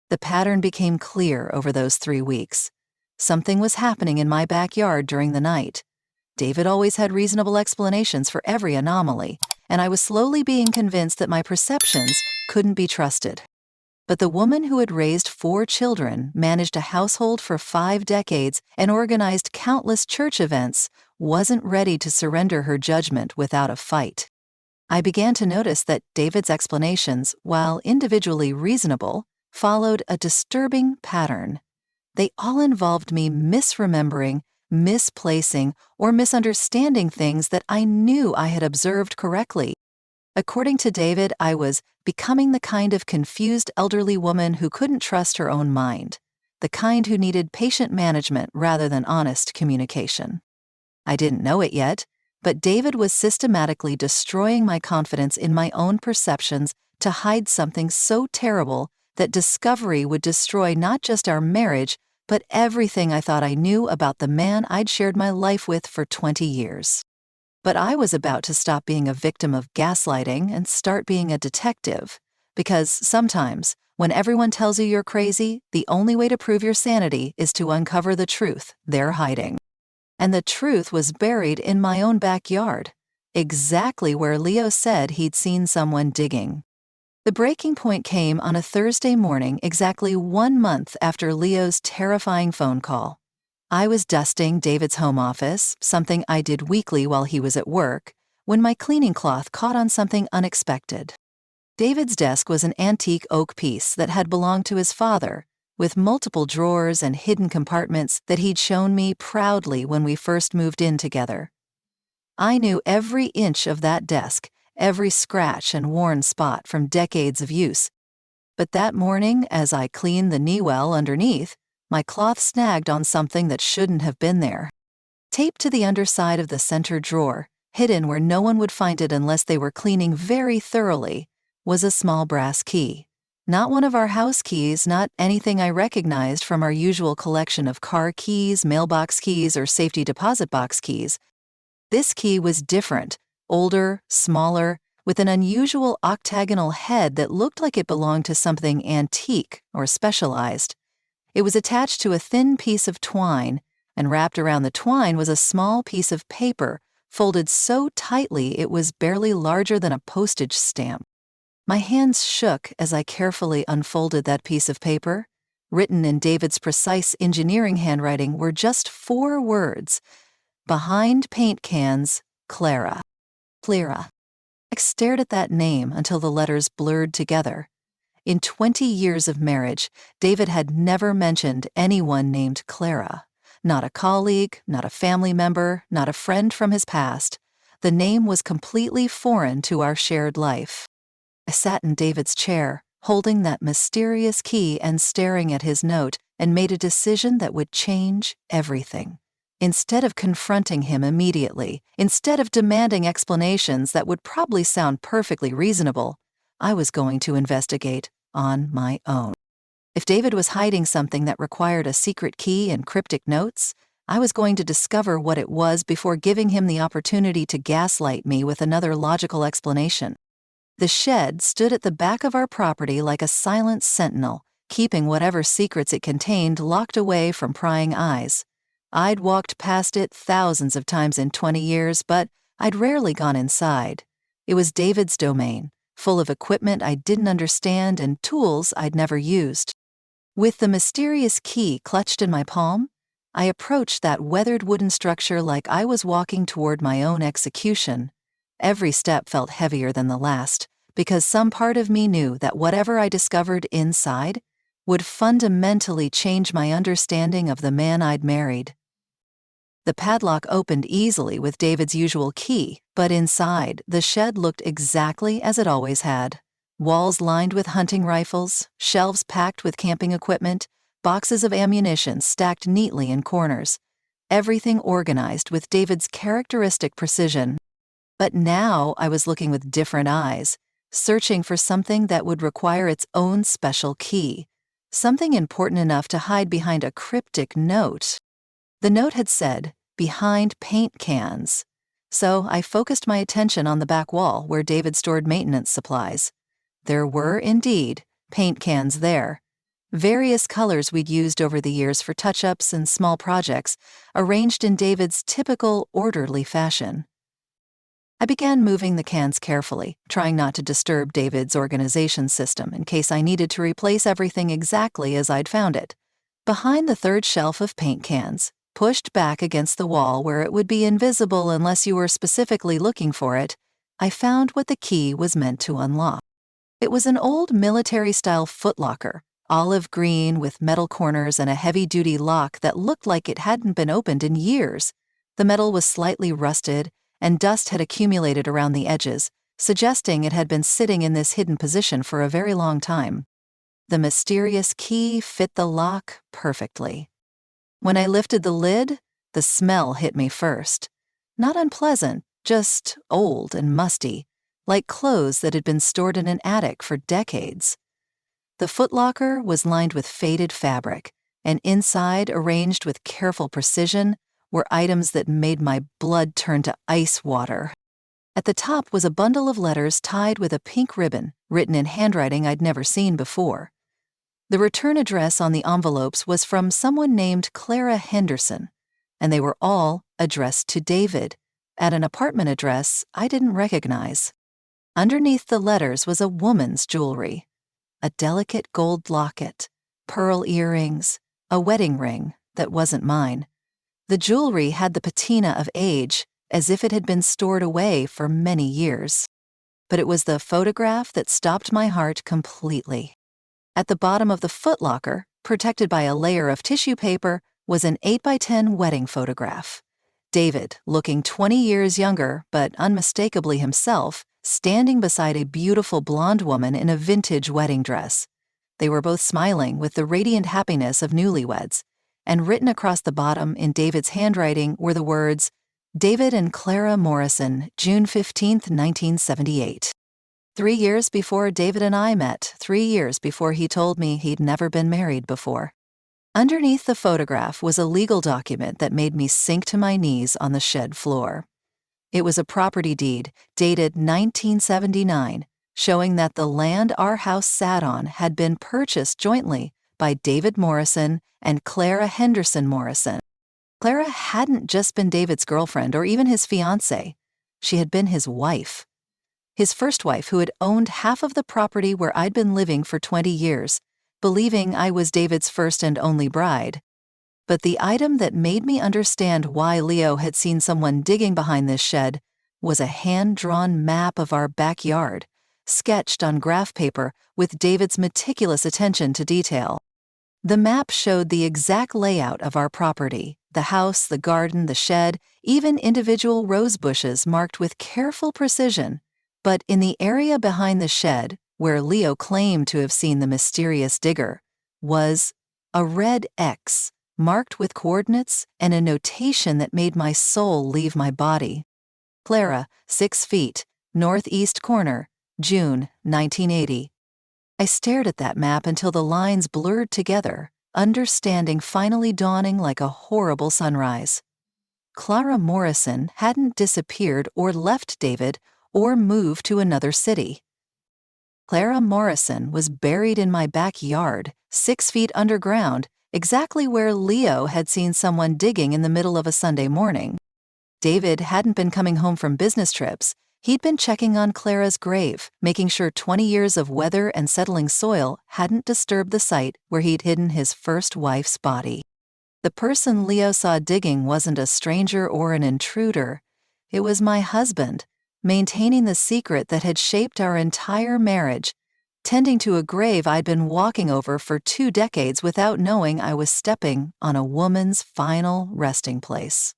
S1: The pattern became clear over those 3 weeks. Something was happening in my backyard during the night. David always had reasonable explanations for every anomaly, and I was slowly being convinced that my perceptions couldn't be trusted. But the woman who had raised 4 children, managed a household for 5 decades, and organized countless church events wasn't ready to surrender her judgment without a fight. I began to notice that David's explanations, while individually reasonable, followed a disturbing pattern. They all involved me misremembering, misplacing, or misunderstanding things that I knew I had observed correctly. According to David, I was becoming the kind of confused elderly woman who couldn't trust her own mind, the kind who needed patient management rather than honest communication. I didn't know it yet, but David was systematically destroying my confidence in my own perceptions to hide something so terrible that discovery would destroy not just our marriage, but everything I thought I knew about the man I'd shared my life with for 20 years. But I was about to stop being a victim of gaslighting and start being a detective, because sometimes, when everyone tells you you're crazy, the only way to prove your sanity is to uncover the truth they're hiding. And the truth was buried in my own backyard, exactly where Leo said he'd seen someone digging. The breaking point came on a Thursday morning exactly 1 month after Leo's terrifying phone call. I was dusting David's home office, something I did weekly while he was at work, when my cleaning cloth caught on something unexpected. David's desk was an antique oak piece that had belonged to his father, with multiple drawers and hidden compartments that he'd shown me proudly when we first moved in together. I knew every inch of that desk, every scratch and worn spot from decades of use. But that morning, as I cleaned the knee well underneath, my cloth snagged on something that shouldn't have been there. Taped to the underside of the center drawer, hidden where no one would find it unless they were cleaning very thoroughly, was a small brass key. Not one of our house keys, not anything I recognized from our usual collection of car keys, mailbox keys, or safety deposit box keys. This key was different, older, smaller, with an unusual octagonal head that looked like it belonged to something antique or specialized. It was attached to a thin piece of twine, and wrapped around the twine was a small piece of paper, folded so tightly it was barely larger than a postage stamp. My hands shook as I carefully unfolded that piece of paper. Written in David's precise engineering handwriting were just 4 words: "Behind paint cans, Clara." Clara. I stared at that name until the letters blurred together. In 20 years of marriage, David had never mentioned anyone named Clara. Not a colleague, not a family member, not a friend from his past. The name was completely foreign to our shared life. I sat in David's chair, holding that mysterious key and staring at his note, and made a decision that would change everything. Instead of confronting him immediately, instead of demanding explanations that would probably sound perfectly reasonable, I was going to investigate on my own. If David was hiding something that required a secret key and cryptic notes, I was going to discover what it was before giving him the opportunity to gaslight me with another logical explanation. The shed stood at the back of our property like a silent sentinel, keeping whatever secrets it contained locked away from prying eyes. I'd walked past it thousands of times in 20 years, but I'd rarely gone inside. It was David's domain, full of equipment I didn't understand and tools I'd never used. With the mysterious key clutched in my palm, I approached that weathered wooden structure like I was walking toward my own execution. Every step felt heavier than the last, because some part of me knew that whatever I discovered inside would fundamentally change my understanding of the man I'd married. The padlock opened easily with David's usual key, but inside, the shed looked exactly as it always had. Walls lined with hunting rifles, shelves packed with camping equipment, boxes of ammunition stacked neatly in corners. Everything organized with David's characteristic precision. But now I was looking with different eyes, searching for something that would require its own special key, something important enough to hide behind a cryptic note. The note had said, "Behind paint cans," so I focused my attention on the back wall where David stored maintenance supplies. There were, indeed, paint cans there. Various colors we'd used over the years for touch-ups and small projects, arranged in David's typical orderly fashion. I began moving the cans carefully, trying not to disturb David's organization system in case I needed to replace everything exactly as I'd found it. Behind the third shelf of paint cans, pushed back against the wall where it would be invisible unless you were specifically looking for it, I found what the key was meant to unlock. It was an old military-style footlocker, olive green with metal corners and a heavy-duty lock that looked like it hadn't been opened in years. The metal was slightly rusted, and dust had accumulated around the edges, suggesting it had been sitting in this hidden position for a very long time. The mysterious key fit the lock perfectly. When I lifted the lid, the smell hit me first. Not unpleasant, just old and musty, like clothes that had been stored in an attic for decades. The footlocker was lined with faded fabric, and inside, arranged with careful precision, were items that made my blood turn to ice water. At the top was a bundle of letters tied with a pink ribbon, written in handwriting I'd never seen before. The return address on the envelopes was from someone named Clara Henderson, and they were all addressed to David, at an apartment address I didn't recognize. Underneath the letters was a woman's jewelry, a delicate gold locket, pearl earrings, a wedding ring that wasn't mine. The jewelry had the patina of age, as if it had been stored away for many years. But it was the photograph that stopped my heart completely. At the bottom of the footlocker, protected by a layer of tissue paper, was an 8x10 wedding photograph. David, looking 20 years younger, but unmistakably himself, standing beside a beautiful blonde woman in a vintage wedding dress. They were both smiling with the radiant happiness of newlyweds, and written across the bottom in David's handwriting were the words, "David and Clara Morrison, June 15, 1978. 3 years before David and I met, 3 years before he told me he'd never been married before. Underneath the photograph was a legal document that made me sink to my knees on the shed floor. It was a property deed dated 1979, showing that the land our house sat on had been purchased jointly by David Morrison and Clara Henderson Morrison. Clara hadn't just been David's girlfriend or even his fiancée. She had been his wife. His first wife, who had owned half of the property where I'd been living for 20 years, believing I was David's first and only bride. But the item that made me understand why Leo had seen someone digging behind this shed was a hand-drawn map of our backyard, sketched on graph paper with David's meticulous attention to detail. The map showed the exact layout of our property, the house, the garden, the shed, even individual rose bushes marked with careful precision. But in the area behind the shed, where Leo claimed to have seen the mysterious digger, was a red X marked with coordinates and a notation that made my soul leave my body. Clara, 6 feet, northeast corner, June 1980. I stared at that map until the lines blurred together, understanding finally dawning like a horrible sunrise. Clara Morrison hadn't disappeared or left David or moved to another city. Clara Morrison was buried in my backyard, 6 feet underground, exactly where Leo had seen someone digging in the middle of a Sunday morning. David hadn't been coming home from business trips. He'd been checking on Clara's grave, making sure 20 years of weather and settling soil hadn't disturbed the site where he'd hidden his first wife's body. The person Leo saw digging wasn't a stranger or an intruder. It was my husband, maintaining the secret that had shaped our entire marriage, tending to a grave I'd been walking over for 2 decades without knowing I was stepping on a woman's final resting place.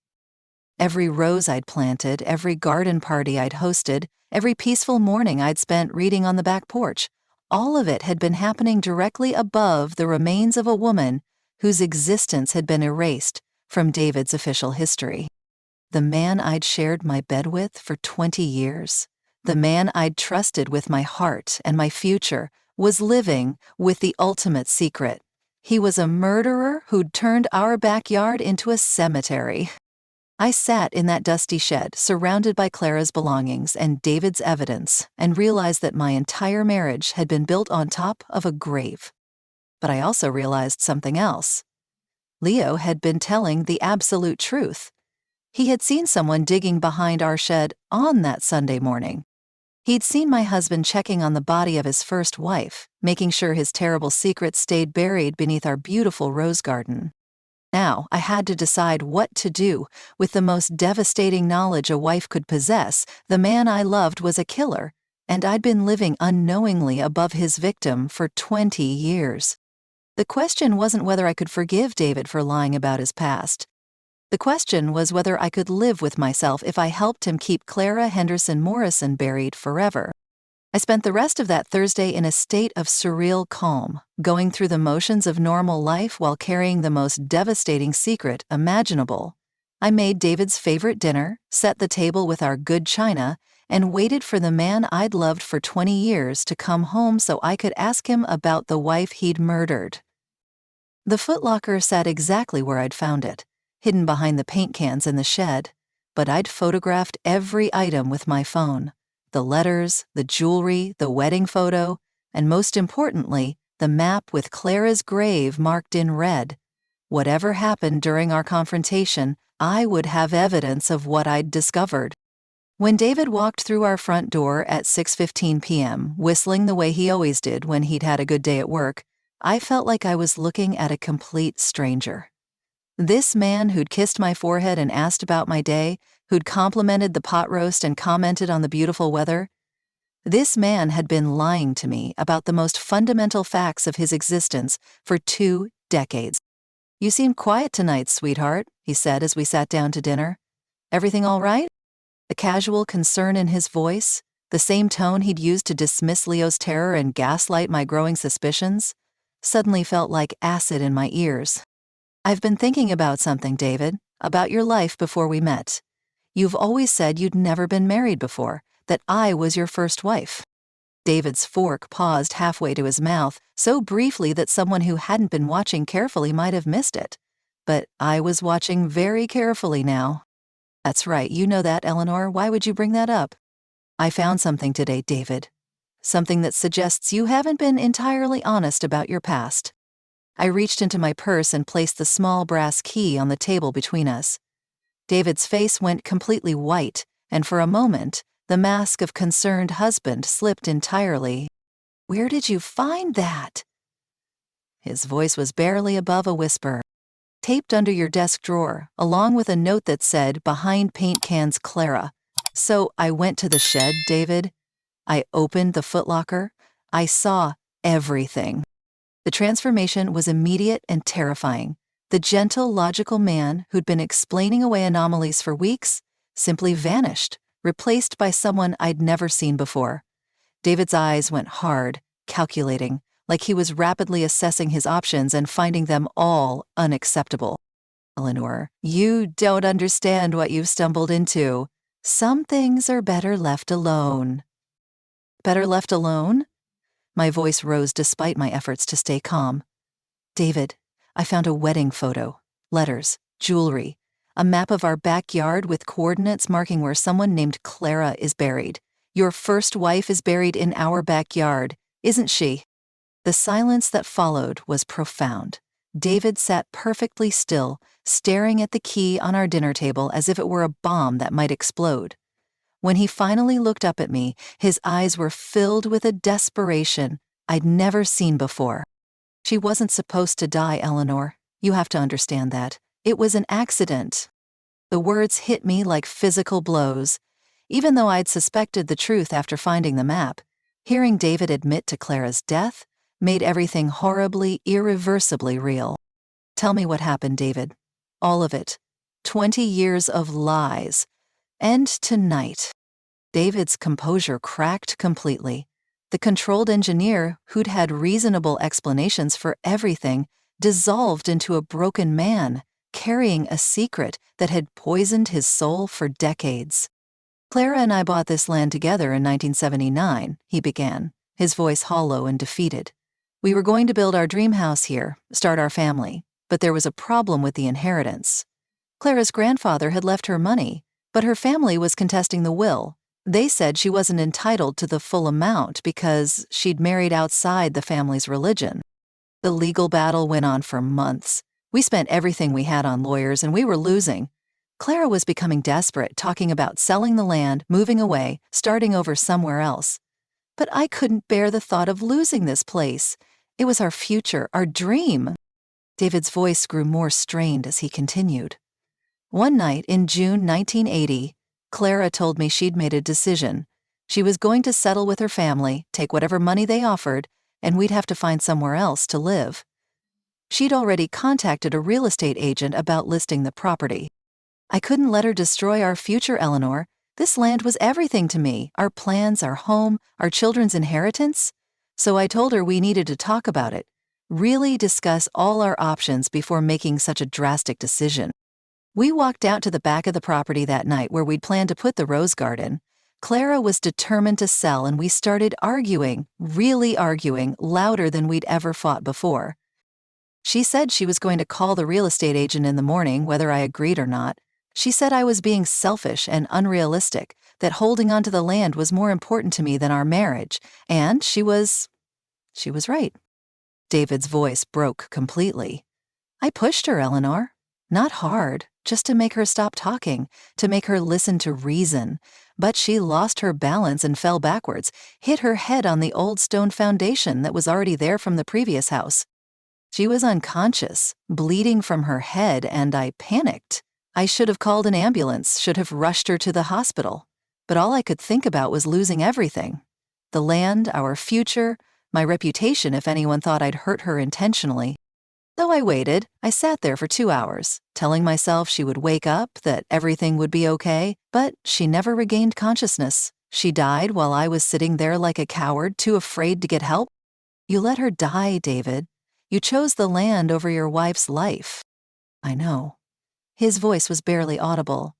S1: Every rose I'd planted, every garden party I'd hosted, every peaceful morning I'd spent reading on the back porch, all of it had been happening directly above the remains of a woman whose existence had been erased from David's official history. The man I'd shared my bed with for 20 years, the man I'd trusted with my heart and my future, was living with the ultimate secret. He was a murderer who'd turned our backyard into a cemetery. I sat in that dusty shed, surrounded by Clara's belongings and David's evidence, and realized that my entire marriage had been built on top of a grave. But I also realized something else. Leo had been telling the absolute truth. He had seen someone digging behind our shed on that Sunday morning. He'd seen my husband checking on the body of his first wife, making sure his terrible secret stayed buried beneath our beautiful rose garden. Now, I had to decide what to do with the most devastating knowledge a wife could possess. The man I loved was a killer, and I'd been living unknowingly above his victim for 20 years. The question wasn't whether I could forgive David for lying about his past. The question was whether I could live with myself if I helped him keep Clara Henderson Morrison buried forever. I spent the rest of that Thursday in a state of surreal calm, going through the motions of normal life while carrying the most devastating secret imaginable. I made David's favorite dinner, set the table with our good china, and waited for the man I'd loved for 20 years to come home so I could ask him about the wife he'd murdered. The footlocker sat exactly where I'd found it, hidden behind the paint cans in the shed, but I'd photographed every item with my phone. The letters, the jewelry, the wedding photo, and most importantly, the map with Clara's grave marked in red. Whatever happened during our confrontation, I would have evidence of what I'd discovered. When David walked through our front door at 6:15 p.m., whistling the way he always did when he'd had a good day at work, I felt like I was looking at a complete stranger. This man who'd kissed my forehead and asked about my day, who'd complimented the pot roast and commented on the beautiful weather, this man had been lying to me about the most fundamental facts of his existence for 2 decades. "You seem quiet tonight, sweetheart," he said as we sat down to dinner. "Everything all right?" The casual concern in his voice, the same tone he'd used to dismiss Leo's terror and gaslight my growing suspicions, suddenly felt like acid in my ears. "I've been thinking about something, David, about your life before we met. You've always said you'd never been married before, that I was your first wife." David's fork paused halfway to his mouth, so briefly that someone who hadn't been watching carefully might have missed it. But I was watching very carefully now. "That's right, you know that, Eleanor. Why would you bring that up?" "I found something today, David. Something that suggests you haven't been entirely honest about your past." I reached into my purse and placed the small brass key on the table between us. David's face went completely white, and for a moment, the mask of concerned husband slipped entirely. "Where did you find that?" His voice was barely above a whisper. "Taped under your desk drawer, along with a note that said, 'Behind paint cans, Clara.' So I went to the shed, David. I opened the footlocker. I saw everything." The transformation was immediate and terrifying. The gentle, logical man who'd been explaining away anomalies for weeks simply vanished, replaced by someone I'd never seen before. David's eyes went hard, calculating, like he was rapidly assessing his options and finding them all unacceptable. "Eleanor, you don't understand what you've stumbled into. Some things are better left alone." "Better left alone?" My voice rose despite my efforts to stay calm. "David, I found a wedding photo, letters, jewelry, a map of our backyard with coordinates marking where someone named Clara is buried. Your first wife is buried in our backyard, isn't she?" The silence that followed was profound. David sat perfectly still, staring at the key on our dinner table as if it were a bomb that might explode. When he finally looked up at me, his eyes were filled with a desperation I'd never seen before. "She wasn't supposed to die, Eleanor. You have to understand that. It was an accident." The words hit me like physical blows. Even though I'd suspected the truth after finding the map, hearing David admit to Clara's death made everything horribly, irreversibly real. Tell me what happened, David. All of it. 20 years of lies. And tonight. David's composure cracked completely. The controlled engineer, who'd had reasonable explanations for everything, dissolved into a broken man, carrying a secret that had poisoned his soul for decades. Clara and I bought this land together in 1979, he began, his voice hollow and defeated. We were going to build our dream house here, start our family, but there was a problem with the inheritance. Clara's grandfather had left her money, but her family was contesting the will. They said she wasn't entitled to the full amount because she'd married outside the family's religion. The legal battle went on for months. We spent everything we had on lawyers and we were losing. Clara was becoming desperate, talking about selling the land, moving away, starting over somewhere else. But I couldn't bear the thought of losing this place. It was our future, our dream. David's voice grew more strained as he continued. One night in June 1980, Clara told me she'd made a decision. She was going to settle with her family, take whatever money they offered, and we'd have to find somewhere else to live. She'd already contacted a real estate agent about listing the property. I couldn't let her destroy our future, Eleanor. This land was everything to me, our plans, our home, our children's inheritance. So I told her we needed to talk about it, really discuss all our options before making such a drastic decision. We walked out to the back of the property that night where we'd planned to put the rose garden. Clara was determined to sell and we started arguing, really arguing, louder than we'd ever fought before. She said she was going to call the real estate agent in the morning, whether I agreed or not. She said I was being selfish and unrealistic, that holding onto the land was more important to me than our marriage, and she was right. David's voice broke completely. I pushed her, Eleanor. Not hard, just to make her stop talking, to make her listen to reason. But she lost her balance and fell backwards, hit her head on the old stone foundation that was already there from the previous house. She was unconscious, bleeding from her head, and I panicked. I should have called an ambulance, should have rushed her to the hospital. But all I could think about was losing everything. The land, our future, my reputation if anyone thought I'd hurt her intentionally. Though I waited, I sat there for 2 hours, telling myself she would wake up, that everything would be okay, but she never regained consciousness. She died while I was sitting there like a coward, too afraid to get help. You let her die, David. You chose the land over your wife's life. I know. His voice was barely audible.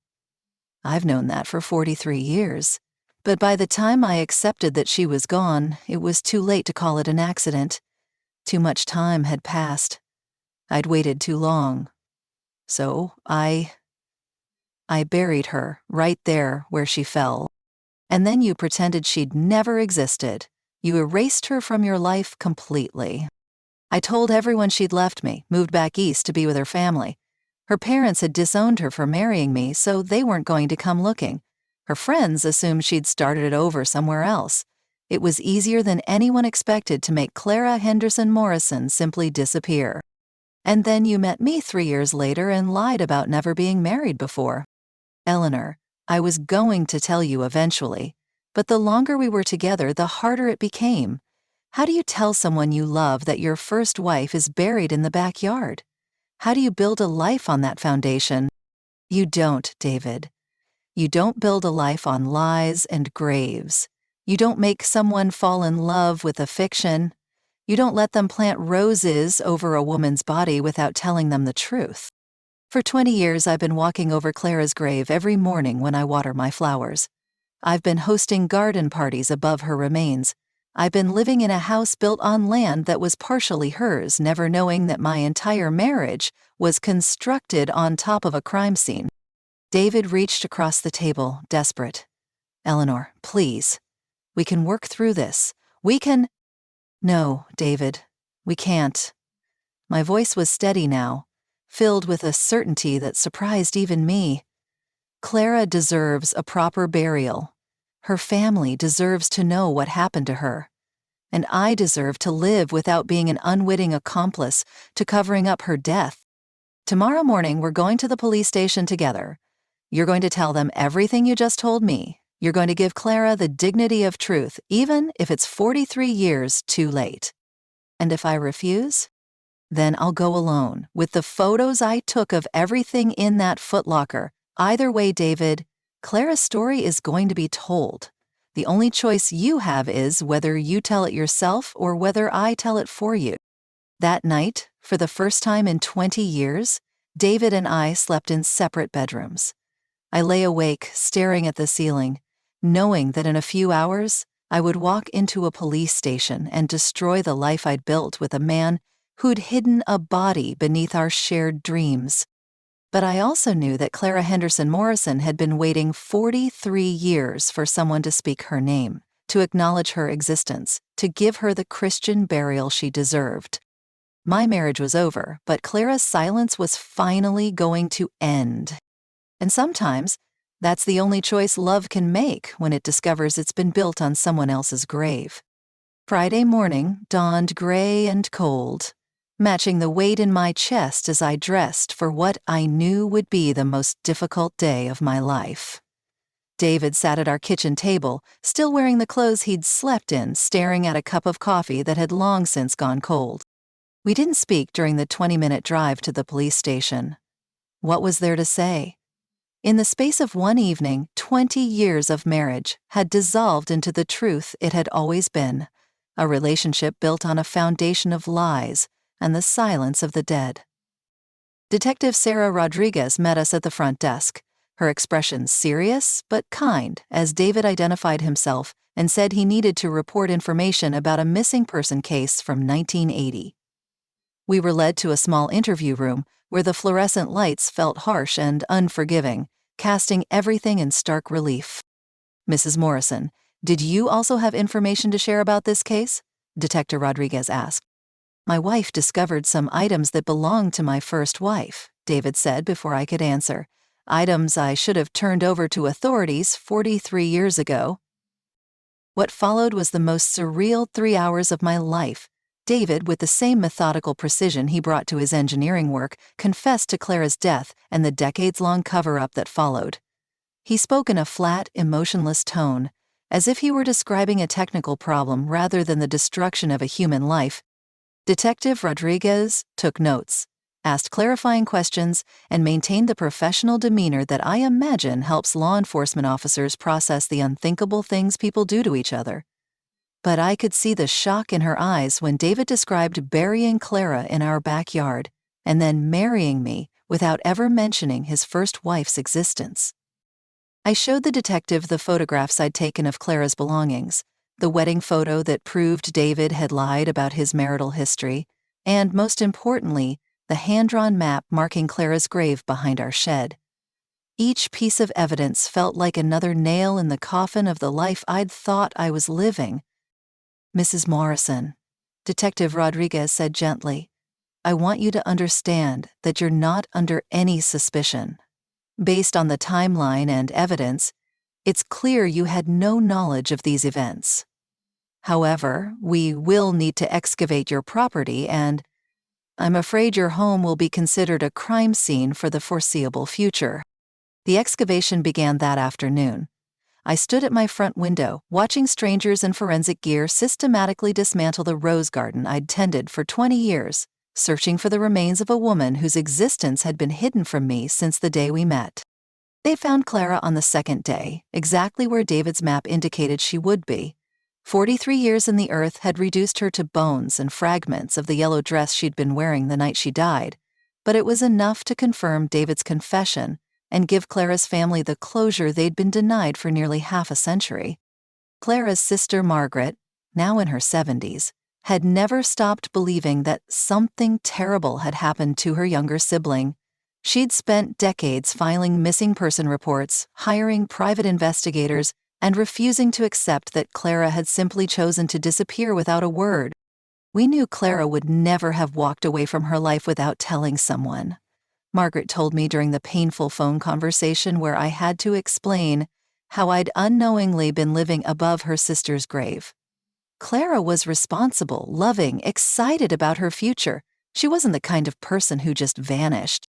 S1: I've known that for 43 years. But by the time I accepted that she was gone, it was too late to call it an accident. Too much time had passed. I'd waited too long. So I buried her right there where she fell. And then you pretended she'd never existed. You erased her from your life completely. I told everyone she'd left me, moved back east to be with her family. Her parents had disowned her for marrying me, so they weren't going to come looking. Her friends assumed she'd started it over somewhere else. It was easier than anyone expected to make Clara Henderson Morrison simply disappear. And then you met me 3 years later and lied about never being married before. Eleanor, I was going to tell you eventually, but the longer we were together, the harder it became. How do you tell someone you love that your first wife is buried in the backyard? How do you build a life on that foundation? You don't, David. You don't build a life on lies and graves. You don't make someone fall in love with a fiction. You don't let them plant roses over a woman's body without telling them the truth. For 20 years, I've been walking over Clara's grave every morning when I water my flowers. I've been hosting garden parties above her remains. I've been living in a house built on land that was partially hers, never knowing that my entire marriage was constructed on top of a crime scene. David reached across the table, desperate. Eleanor, please. We can work through this. We can... No, David, we can't. My voice was steady now, filled with a certainty that surprised even me. Clara deserves a proper burial. Her family deserves to know what happened to her. And I deserve to live without being an unwitting accomplice to covering up her death. Tomorrow morning, we're going to the police station together. You're going to tell them everything you just told me, You're going to give Clara the dignity of truth, even if it's 43 years too late. And if I refuse, then I'll go alone, with the photos I took of everything in that footlocker. Either way, David, Clara's story is going to be told. The only choice you have is whether you tell it yourself or whether I tell it for you. That night, for the first time in 20 years, David and I slept in separate bedrooms. I lay awake, staring at the ceiling, knowing that in a few hours, I would walk into a police station and destroy the life I'd built with a man who'd hidden a body beneath our shared dreams. But I also knew that Clara Henderson Morrison had been waiting 43 years for someone to speak her name, to acknowledge her existence, to give her the Christian burial she deserved. My marriage was over, but Clara's silence was finally going to end. And sometimes, that's the only choice love can make when it discovers it's been built on someone else's grave. Friday morning dawned gray and cold, matching the weight in my chest as I dressed for what I knew would be the most difficult day of my life. David sat at our kitchen table, still wearing the clothes he'd slept in, staring at a cup of coffee that had long since gone cold. We didn't speak during the 20-minute drive to the police station. What was there to say? In the space of one evening, 20 years of marriage had dissolved into the truth it had always been, a relationship built on a foundation of lies and the silence of the dead. Detective Sarah Rodriguez met us at the front desk, her expression serious but kind as David identified himself and said he needed to report information about a missing person case from 1980. We were led to a small interview room where the fluorescent lights felt harsh and unforgiving, casting everything in stark relief. Mrs. Morrison, did you also have information to share about this case? Detective Rodriguez asked. My wife discovered some items that belonged to my first wife, David said before I could answer. Items I should have turned over to authorities 43 years ago. What followed was the most surreal 3 hours of my life. David, with the same methodical precision he brought to his engineering work, confessed to Clara's death and the decades-long cover-up that followed. He spoke in a flat, emotionless tone, as if he were describing a technical problem rather than the destruction of a human life. Detective Rodriguez took notes, asked clarifying questions, and maintained the professional demeanor that I imagine helps law enforcement officers process the unthinkable things people do to each other. But I could see the shock in her eyes when David described burying Clara in our backyard and then marrying me without ever mentioning his first wife's existence. I showed the detective the photographs I'd taken of Clara's belongings, the wedding photo that proved David had lied about his marital history, and most importantly, the hand-drawn map marking Clara's grave behind our shed. Each piece of evidence felt like another nail in the coffin of the life I'd thought I was living. Mrs. Morrison, Detective Rodriguez said gently, I want you to understand that you're not under any suspicion. Based on the timeline and evidence, it's clear you had no knowledge of these events. However, we will need to excavate your property and I'm afraid your home will be considered a crime scene for the foreseeable future. The excavation began that afternoon. I stood at my front window, watching strangers in forensic gear systematically dismantle the rose garden I'd tended for 20 years, searching for the remains of a woman whose existence had been hidden from me since the day we met. They found Clara on the second day, exactly where David's map indicated she would be. 43 years in the earth had reduced her to bones and fragments of the yellow dress she'd been wearing the night she died, but it was enough to confirm David's confession and give Clara's family the closure they'd been denied for nearly half a century. Clara's sister Margaret, now in her 70s, had never stopped believing that something terrible had happened to her younger sibling. She'd spent decades filing missing person reports, hiring private investigators, and refusing to accept that Clara had simply chosen to disappear without a word. We knew Clara would never have walked away from her life without telling someone. Margaret told me during the painful phone conversation where I had to explain how I'd unknowingly been living above her sister's grave. Clara was responsible, loving, excited about her future. She wasn't the kind of person who just vanished.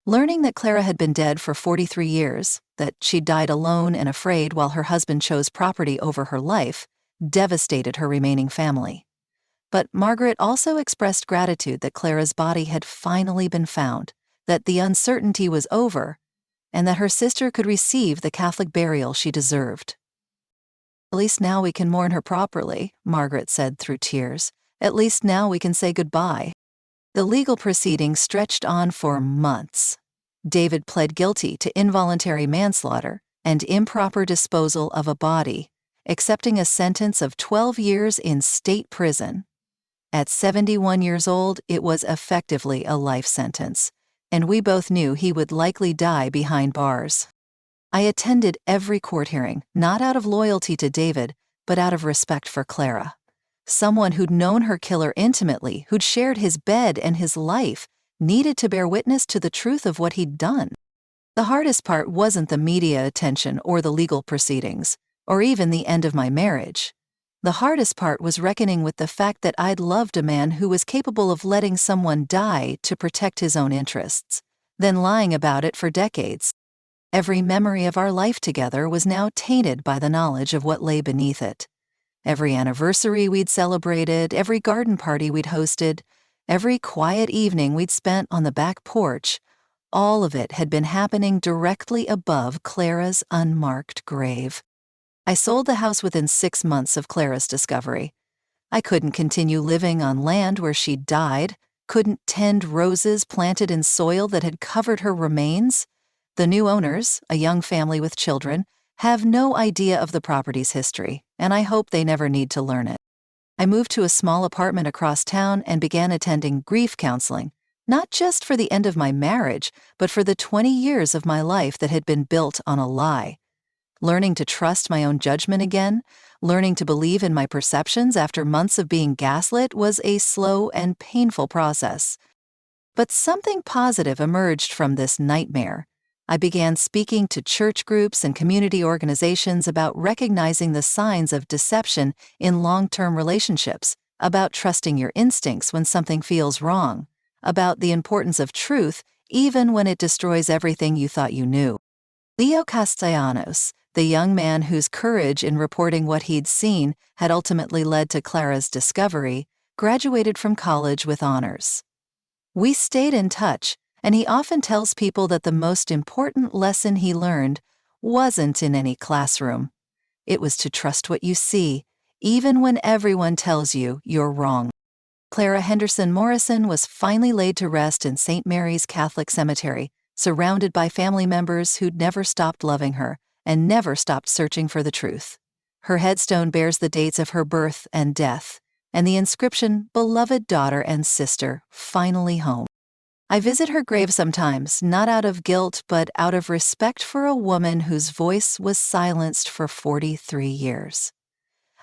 S1: Learning that Clara had been dead for 43 years, that she'd died alone and afraid while her husband chose property over her life, devastated her remaining family. But Margaret also expressed gratitude that Clara's body had finally been found, that the uncertainty was over, and that her sister could receive the Catholic burial she deserved. "At least now we can mourn her properly," Margaret said through tears. "At least now we can say goodbye." The legal proceedings stretched on for months. David pled guilty to involuntary manslaughter and improper disposal of a body, accepting a sentence of 12 years in state prison. At 71 years old, it was effectively a life sentence, and we both knew he would likely die behind bars. I attended every court hearing, not out of loyalty to David, but out of respect for Clara. Someone who'd known her killer intimately, who'd shared his bed and his life, needed to bear witness to the truth of what he'd done. The hardest part wasn't the media attention or the legal proceedings, or even the end of my marriage. The hardest part was reckoning with the fact that I'd loved a man who was capable of letting someone die to protect his own interests, then lying about it for decades. Every memory of our life together was now tainted by the knowledge of what lay beneath it. Every anniversary we'd celebrated, every garden party we'd hosted, every quiet evening we'd spent on the back porch, all of it had been happening directly above Clara's unmarked grave. I sold the house within 6 months of Clara's discovery. I couldn't continue living on land where she'd died, couldn't tend roses planted in soil that had covered her remains. The new owners, a young family with children, have no idea of the property's history, and I hope they never need to learn it. I moved to a small apartment across town and began attending grief counseling, not just for the end of my marriage, but for the 20 years of my life that had been built on a lie. Learning to trust my own judgment again, learning to believe in my perceptions after months of being gaslit was a slow and painful process. But something positive emerged from this nightmare. I began speaking to church groups and community organizations about recognizing the signs of deception in long-term relationships, about trusting your instincts when something feels wrong, about the importance of truth even when it destroys everything you thought you knew. Leo Castellanos, the young man whose courage in reporting what he'd seen had ultimately led to Clara's discovery, graduated from college with honors. We stayed in touch, and he often tells people that the most important lesson he learned wasn't in any classroom. It was to trust what you see, even when everyone tells you you're wrong. Clara Henderson Morrison was finally laid to rest in St. Mary's Catholic Cemetery, surrounded by family members who'd never stopped loving her and never stopped searching for the truth. Her headstone bears the dates of her birth and death, and the inscription, "Beloved daughter and sister, finally home." I visit her grave sometimes, not out of guilt, but out of respect for a woman whose voice was silenced for 43 years.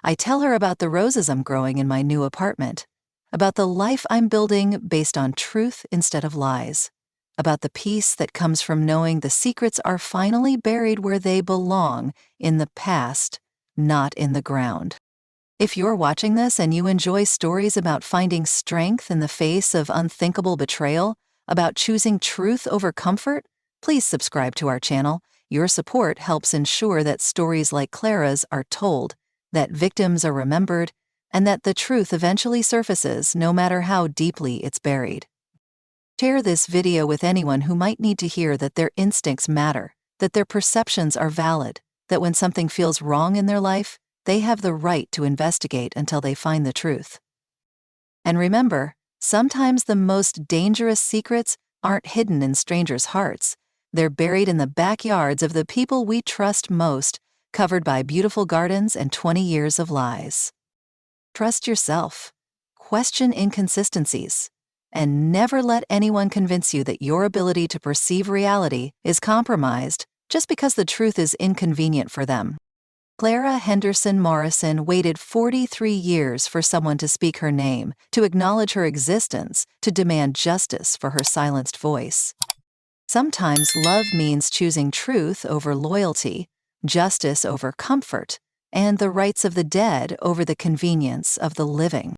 S1: I tell her about the roses I'm growing in my new apartment, about the life I'm building based on truth instead of lies, about the peace that comes from knowing the secrets are finally buried where they belong, in the past, not in the ground. If you're watching this and you enjoy stories about finding strength in the face of unthinkable betrayal, about choosing truth over comfort, please subscribe to our channel. Your support helps ensure that stories like Clara's are told, that victims are remembered, and that the truth eventually surfaces no matter how deeply it's buried. Share this video with anyone who might need to hear that their instincts matter, that their perceptions are valid, that when something feels wrong in their life, they have the right to investigate until they find the truth. And remember, sometimes the most dangerous secrets aren't hidden in strangers' hearts. They're buried in the backyards of the people we trust most, covered by beautiful gardens and 20 years of lies. Trust yourself, question inconsistencies, and never let anyone convince you that your ability to perceive reality is compromised just because the truth is inconvenient for them. Clara Henderson Morrison waited 43 years for someone to speak her name, to acknowledge her existence, to demand justice for her silenced voice. Sometimes love means choosing truth over loyalty, justice over comfort, and the rights of the dead over the convenience of the living.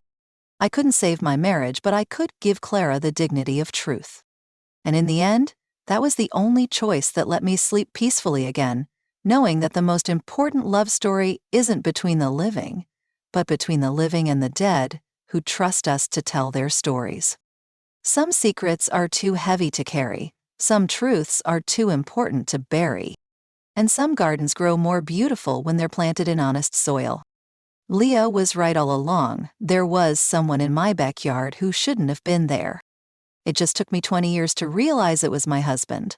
S1: I couldn't save my marriage, but I could give Clara the dignity of truth. And in the end, That was the only choice that let me sleep peacefully again, knowing that the most important love story isn't between the living, but between the living and the dead who trust us to tell their stories. Some secrets are too heavy to carry, some truths are too important to bury, and some gardens grow more beautiful when they're planted in honest soil. Leo was right all along. There was someone in my backyard who shouldn't have been there. It just took me 20 years to realize it was my husband.